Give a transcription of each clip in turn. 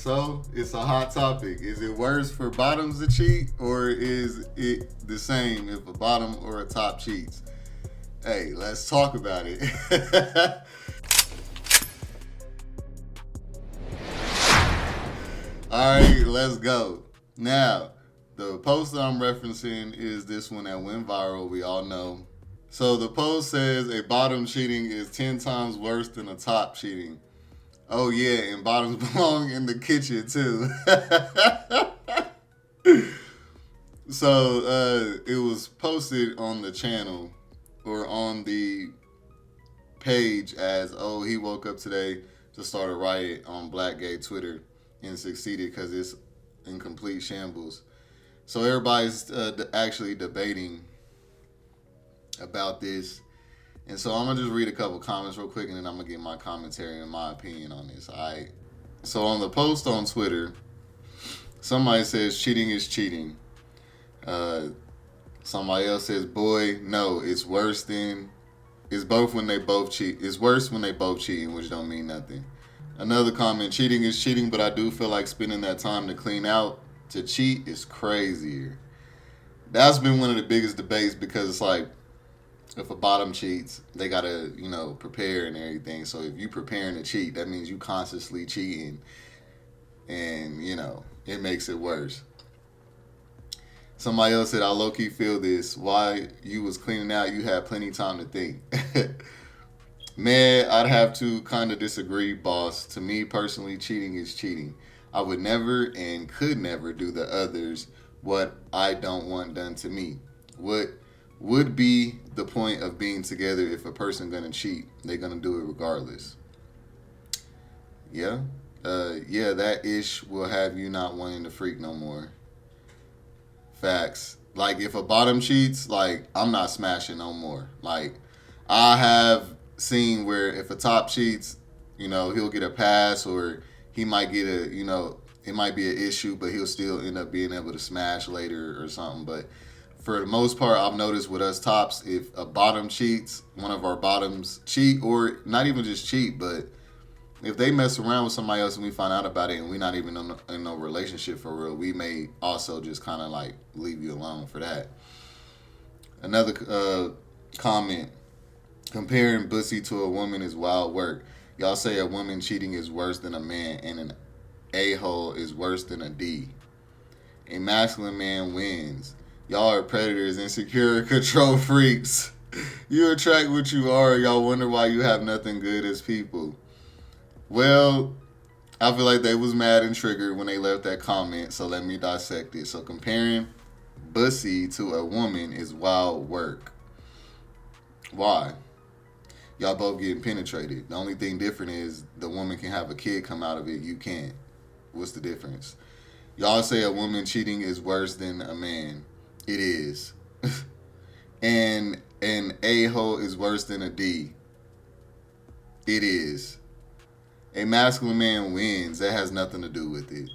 So it's a hot topic. Is it worse for bottoms to cheat, or is it the same if a bottom or a top cheats? Hey, let's talk about it. All right, let's go. Now, the post that I'm referencing is this one that went viral. We all know. So the post says a bottom cheating is 10 times worse than a top cheating. Oh yeah, and bottoms belong in the kitchen too. So it was posted on the channel or on the page as, oh, he woke up today to start a riot on Black Gay Twitter and succeeded because it's in complete shambles. So everybody's actually debating about this. And so I'm going to just read a couple comments real quick, and then I'm going to get my commentary and my opinion on this. All right. So on the post on Twitter, somebody says cheating is cheating. Somebody else says, boy, no, it's worse than, it's both when they both cheat. It's worse when they both cheating, which don't mean nothing. Another comment, cheating is cheating, but I do feel like spending that time to clean out to cheat is crazier. That's been one of the biggest debates because it's like, if a bottom cheats, they gotta, prepare and everything. So if you preparing to cheat, that means you constantly cheating, and it makes it worse. Somebody else said, I low-key feel this. Why you was cleaning out, you had plenty time to think. Man, I'd have to kind of disagree, boss. To me personally, cheating is cheating. I would never and could never do the others what I don't want done to me. What would be the point of being together if a person gonna cheat? They're gonna do it regardless. Yeah. That ish will have you not wanting to freak no more. Facts. Like, if a bottom cheats, like, I'm not smashing no more. Like, I have seen where if a top cheats, he'll get a pass, or he might get it might be an issue, but he'll still end up being able to smash later or something. But for the most part, I've noticed with us tops, if a bottom cheats, one of our bottoms cheat, or not even just cheat, but if they mess around with somebody else and we find out about it and we're not even in no relationship for real, we may also just kind of like leave you alone for that. Another comment, comparing pussy to a woman is wild work. Y'all say a woman cheating is worse than a man, and an a-hole is worse than a D. A masculine man wins. Y'all are predators, insecure, control freaks. You attract what you are. Y'all wonder why you have nothing good as people. Well, I feel like they was mad and triggered when they left that comment, so let me dissect it. So comparing pussy to a woman is wild work. Why? Y'all both getting penetrated. The only thing different is the woman can have a kid come out of it. You can't. What's the difference? Y'all say a woman cheating is worse than a man. It is. And an a-hole is worse than a D. It is. A masculine man wins. That has nothing to do with it.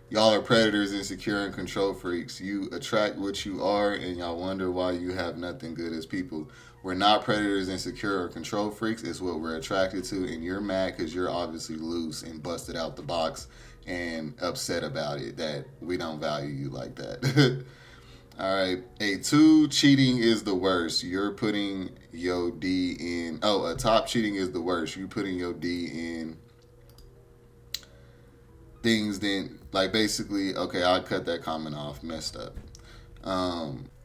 Y'all are predators, insecure, and control freaks. You attract what you are, and y'all wonder why you have nothing good as people. We're not predators, insecure, or control freaks. It's what we're attracted to, and you're mad because you're obviously loose and busted out the box and upset about it, that we don't value you like that. All right. A2, cheating is the worst. You're putting your D in. Oh, a top cheating is the worst. You putting your D in things then, like, basically, okay, I'll cut that comment off. Messed up.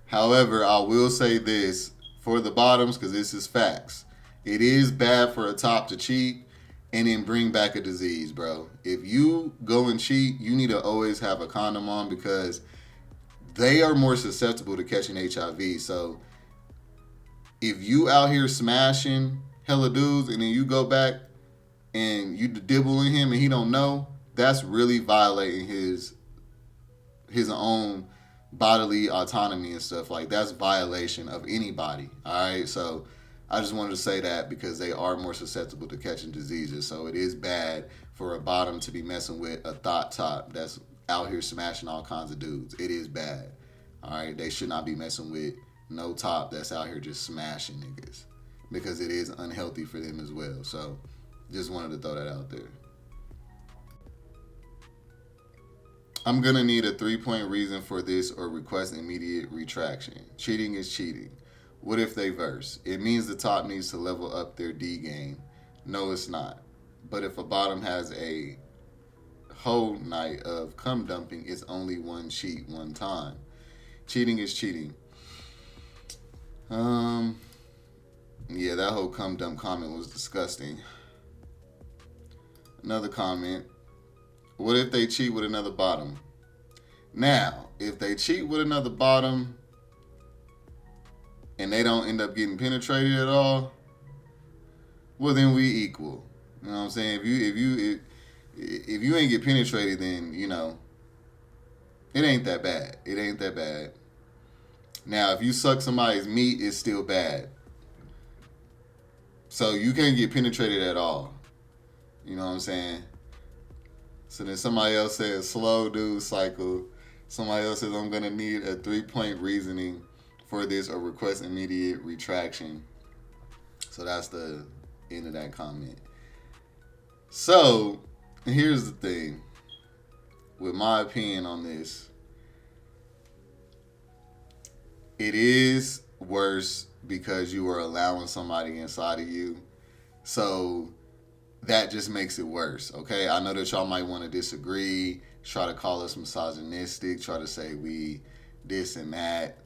However, I will say this for the bottoms, because this is facts. It is bad for a top to cheat and then bring back a disease, bro. If you go and cheat, you need to always have a condom on, because they are more susceptible to catching HIV. So if you out here smashing hella dudes and then you go back and you dibble in him and he don't know, that's really violating his own bodily autonomy and stuff. Like, that's violation of anybody. All right. So I just wanted to say that because they are more susceptible to catching diseases. So it is bad for a bottom to be messing with a thought top that's out here smashing all kinds of dudes. It is bad. All right. They should not be messing with no top that's out here just smashing niggas, because it is unhealthy for them as well. So just wanted to throw that out there. I'm gonna need a 3 point reason for this or request immediate retraction. Cheating is cheating. What if they verse? It means the top needs to level up their D game. No, it's not. But if a bottom has a whole night of cum dumping, it's only one cheat one time. Cheating is cheating. Um, yeah, that whole cum dump comment was disgusting. Another comment. What if they cheat with another bottom? Now, if they cheat with another bottom and they don't end up getting penetrated at all, well then we equal. You know what I'm saying? If you ain't get penetrated, then it ain't that bad. It ain't that bad. Now, if you suck somebody's meat, it's still bad. So you can't get penetrated at all. You know what I'm saying? So then somebody else says slow news cycle. Somebody else says I'm gonna need a 3 point reasoning for this or request immediate retraction. So that's the end of that comment. So here's the thing. With my opinion on this, it is worse because you are allowing somebody inside of you. So that just makes it worse, okay? I know that y'all might want to disagree, try to call us misogynistic, try to say we this and that.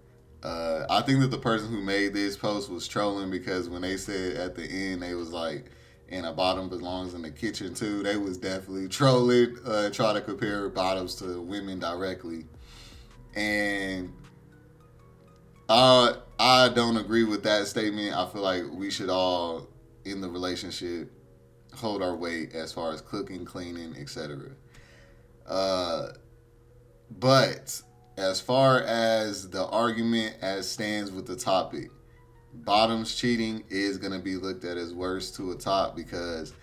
I think that the person who made this post was trolling because when they said at the end, they was like, and a bottom belongs in the kitchen too, they was definitely trolling, try to compare bottoms to women directly. And I don't agree with that statement. I feel like we should all, in the relationship, hold our weight as far as cooking, cleaning, etc. But as far as the argument as stands with the topic, bottoms cheating is going to be looked at as worse to a top because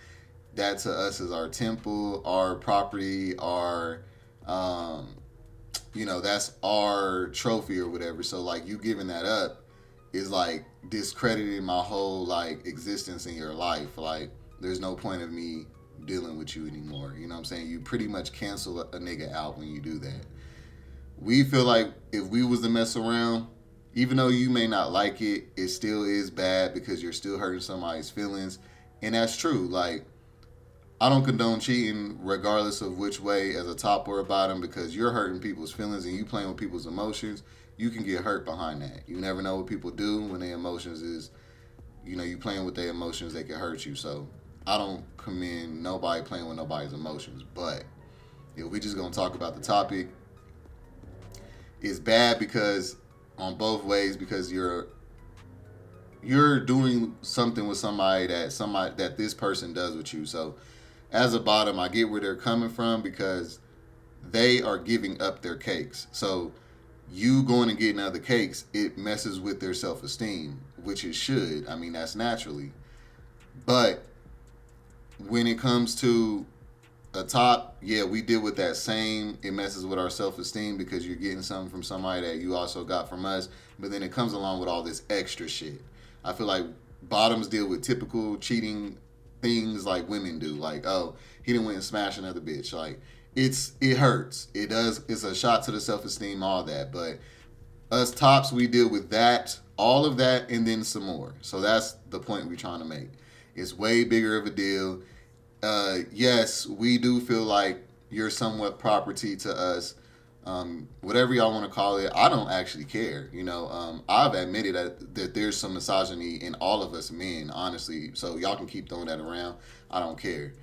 that to us is our temple, our property, our that's our trophy or whatever. So like you giving that up is like discrediting my whole like existence in your life. Like there's no point of me dealing with you anymore. You know what I'm saying? You pretty much cancel a nigga out when you do that. We feel like if we was to mess around, even though you may not like it, it still is bad because you're still hurting somebody's feelings. And that's true. Like, I don't condone cheating regardless of which way, as a top or a bottom, because you're hurting people's feelings and you playing with people's emotions. You can get hurt behind that. You never know what people do when their emotions is, you playing with their emotions, they can hurt you. So I don't commend nobody playing with nobody's emotions. But if we just gonna talk about the topic, it's bad because on both ways, because you're doing something with somebody that this person does with you. So as a bottom, I get where they're coming from because they are giving up their cakes. So you going and getting other cakes, it messes with their self-esteem, which it should. I mean, that's naturally. But when it comes to a top, yeah, we deal with that same. It messes with our self-esteem because you're getting something from somebody that you also got from us. But then it comes along with all this extra shit. I feel like bottoms deal with typical cheating things like women do. Like, oh, he didn't went and smash another bitch. Like, it hurts. It does. It's a shot to the self-esteem, all that. But us tops, we deal with that, all of that, and then some more. So that's the point we're trying to make. It's way bigger of a deal. Yes, we do feel like you're somewhat property to us. Whatever y'all want to call it, I don't actually care. I've admitted that there's some misogyny in all of us men, honestly. So y'all can keep throwing that around. I don't care.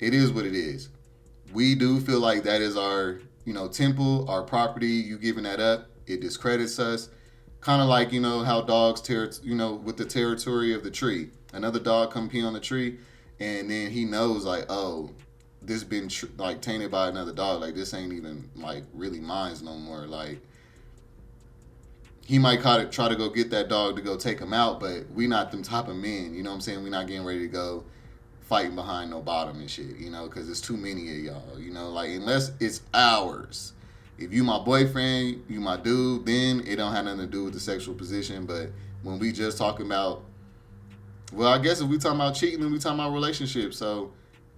It is what it is. We do feel like that is our, temple, our property. You giving that up, it discredits us. Kind of like, how dogs with the territory of the tree. Another dog come pee on the tree, and then he knows like, oh, this been tainted by another dog. Like, this ain't even like really mine no more. Like, he might try to go get that dog to go take him out, but we not them type of men. You know what I'm saying? We not getting ready to go fighting behind no bottom and shit. Because it's too many of y'all. Like, unless it's ours. If you my boyfriend, you my dude, then it don't have nothing to do with the sexual position. But when we just talking about, well, I guess if we talking about cheating, then we talking about relationships. So,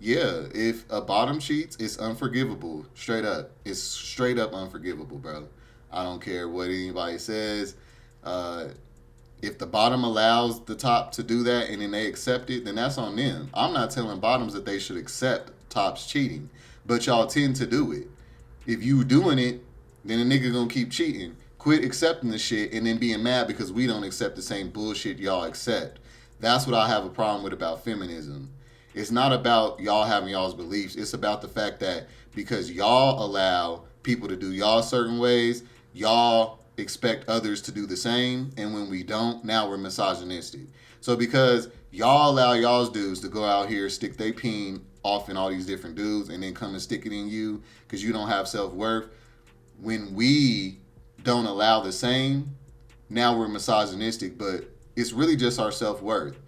Yeah, if a bottom cheats, it's unforgivable. Straight up. It's straight up unforgivable, bro. I don't care what anybody says. Uh, if the bottom allows the top to do that and then they accept it, then that's on them. I'm not telling bottoms that they should accept tops cheating, but y'all tend to do it. If you doing it, then a nigga gonna keep cheating. Quit accepting the shit and then being mad because we don't accept the same bullshit y'all accept. That's what I have a problem with about feminism. It's not about y'all having y'all's beliefs. It's about the fact that because y'all allow people to do y'all certain ways, y'all expect others to do the same. And when we don't, now we're misogynistic. So because y'all allow y'all's dudes to go out here, stick their peen off in all these different dudes and then come and stick it in you because you don't have self-worth, when we don't allow the same, now we're misogynistic, but it's really just our self-worth.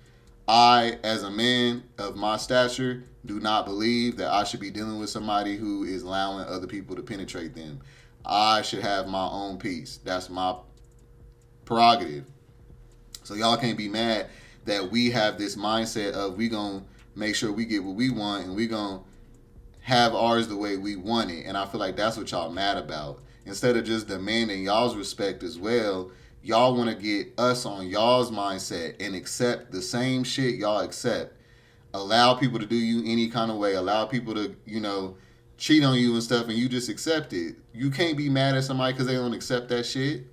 I, as a man of my stature, do not believe that I should be dealing with somebody who is allowing other people to penetrate them. I should have my own peace. That's my prerogative. So y'all can't be mad that we have this mindset of we gonna make sure we get what we want and we gonna have ours the way we want it. And I feel like that's what y'all mad about. Instead of just demanding y'all's respect as well, y'all want to get us on y'all's mindset and accept the same shit y'all accept. Allow people to do you any kind of way. Allow people to, cheat on you and stuff, and you just accept it. You can't be mad at somebody because they don't accept that shit.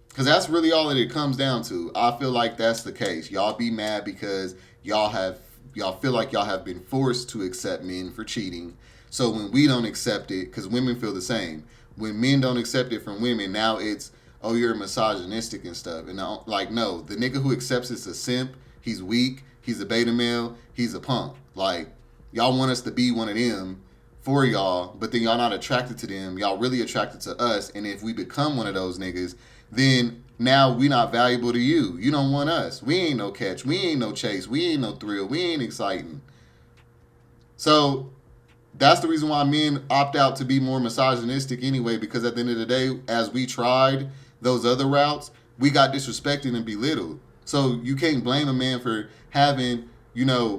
Because that's really all that it comes down to. I feel like that's the case. Y'all be mad because y'all feel like y'all have been forced to accept men for cheating. So when we don't accept it, because women feel the same. When men don't accept it from women, now it's, oh, you're misogynistic and stuff. And no, the nigga who accepts it's a simp. He's weak. He's a beta male. He's a punk. Like, y'all want us to be one of them for y'all, but then y'all not attracted to them. Y'all really attracted to us. And if we become one of those niggas, then now we not valuable to you. You don't want us. We ain't no catch. We ain't no chase. We ain't no thrill. We ain't exciting. So that's the reason why men opt out to be more misogynistic anyway, because at the end of the day, as we tried those other routes, we got disrespected and belittled. So you can't blame a man for having,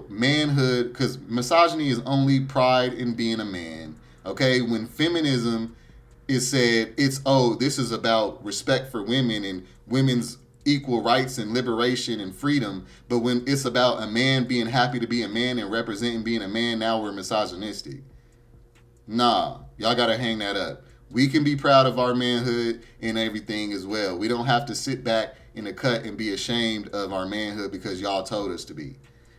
manhood, because misogyny is only pride in being a man. Okay? When feminism is said, this is about respect for women and women's equal rights and liberation and freedom. But when it's about a man being happy to be a man and representing being a man, now we're misogynistic. Nah, y'all gotta hang that up. We can be proud of our manhood and everything as well. We don't have to sit back in the cut and be ashamed of our manhood because y'all told us to be.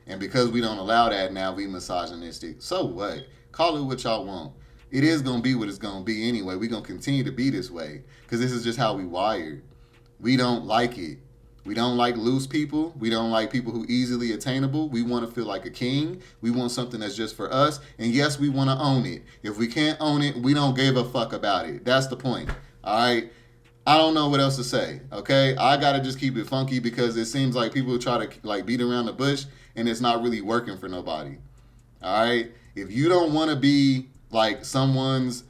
And because we don't allow that, now we misogynistic. So what? Call it what y'all want. It is going to be what it's going to be anyway. We're going to continue to be this way because this is just how we wired. We don't like it. We don't like loose people. We don't like people who easily attainable. We want to feel like a king. We want something that's just for us. And yes, we want to own it. If we can't own it, we don't give a fuck about it. That's the point. All right? I don't know what else to say, okay? I got to just keep it funky because it seems like people try to beat around the bush and it's not really working for nobody. All right? If you don't want to be someone's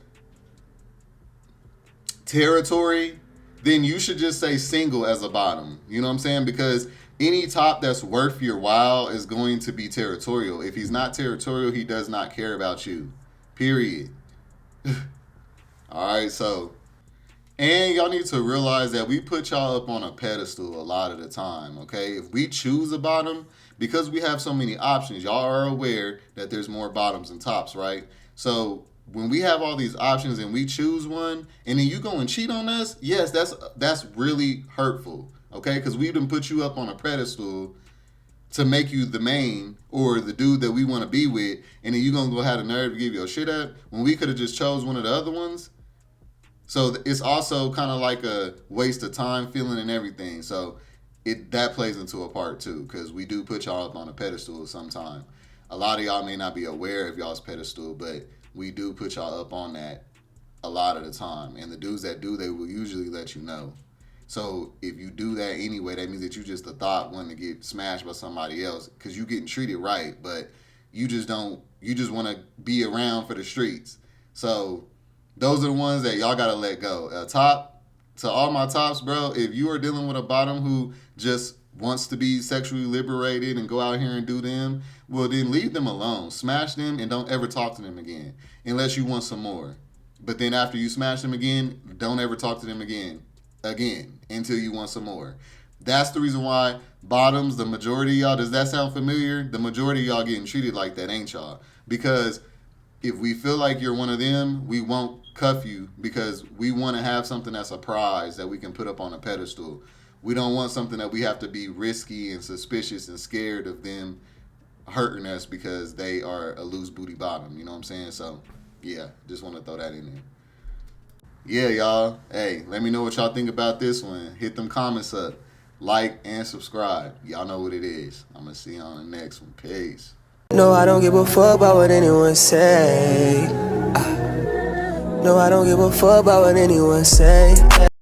territory, then you should just say single as a bottom. You know what I'm saying? Because any top that's worth your while is going to be territorial. If he's not territorial, he does not care about you. Period. All right, so, and y'all need to realize that we put y'all up on a pedestal a lot of the time, okay? If we choose a bottom, because we have so many options, y'all are aware that there's more bottoms than tops, right? So when we have all these options and we choose one, and then you go and cheat on us, yes, that's really hurtful, okay? Because we done put you up on a pedestal to make you the main or the dude that we want to be with, and then you gonna go have the nerve to give your shit up when we could have just chose one of the other ones. So it's also kind of like a waste of time feeling and everything. So that plays into a part too, because we do put y'all up on a pedestal sometime. A lot of y'all may not be aware of y'all's pedestal, but we do put y'all up on that a lot of the time. And the dudes that do, they will usually let you know. So if you do that anyway, that means that you just a thought wanting to get smashed by somebody else because you getting treated right, but you just want to be around for the streets. So those are the ones that y'all got to let go. To all my tops, bro, if you are dealing with a bottom who just wants to be sexually liberated and go out here and do them, well, then leave them alone. Smash them and don't ever talk to them again unless you want some more. But then after you smash them again, don't ever talk to them again until you want some more. That's the reason why bottoms, the majority of y'all, does that sound familiar? The majority of y'all getting treated like that, ain't y'all? Because if we feel like you're one of them, we won't cuff you because we want to have something that's a prize that we can put up on a pedestal. We don't want something that we have to be risky and suspicious and scared of them hurting us because they are a loose booty bottom. You know what I'm saying? So, yeah, just want to throw that in there. Yeah, y'all. Hey, let me know what y'all think about this one. Hit them comments up. Like and subscribe. Y'all know what it is. I'm going to see you on the next one. Peace. No, I don't give a fuck about what anyone say. No, I don't give a fuck about what anyone say.